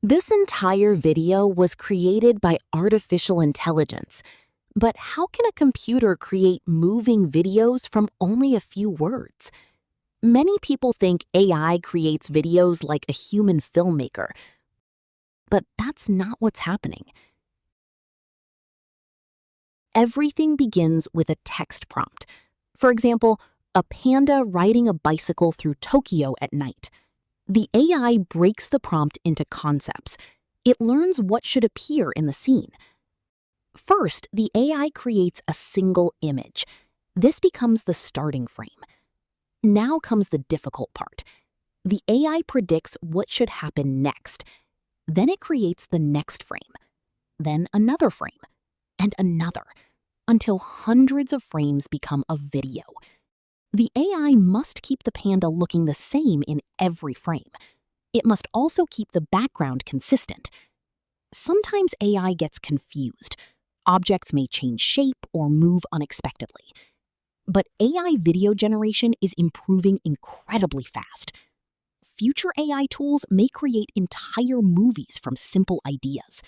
This entire video was created by artificial intelligence. But how can a computer create moving videos from only a few words? Many people think AI creates videos like a human filmmaker. But that's not what's happening. Everything begins with a text prompt. For example, a panda riding a bicycle through Tokyo at night. The AI breaks the prompt into concepts. It learns what should appear in the scene. First, the AI creates a single image. This becomes the starting frame. Now comes the difficult part. The AI predicts what should happen next. Then it creates the next frame, then another frame, and another, until hundreds of frames become a video. The AI must keep the panda looking the same in every frame. It must also keep the background consistent. Sometimes AI gets confused. Objects may change shape or move unexpectedly. But AI video generation is improving incredibly fast. Future AI tools may create entire movies from simple ideas.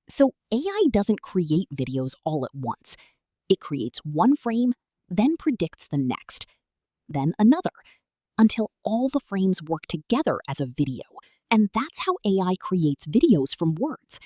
So AI doesn't create videos all at once. It creates one frame, then predicts the next, then another, until all the frames work together as a video. And that's how AI creates videos from words.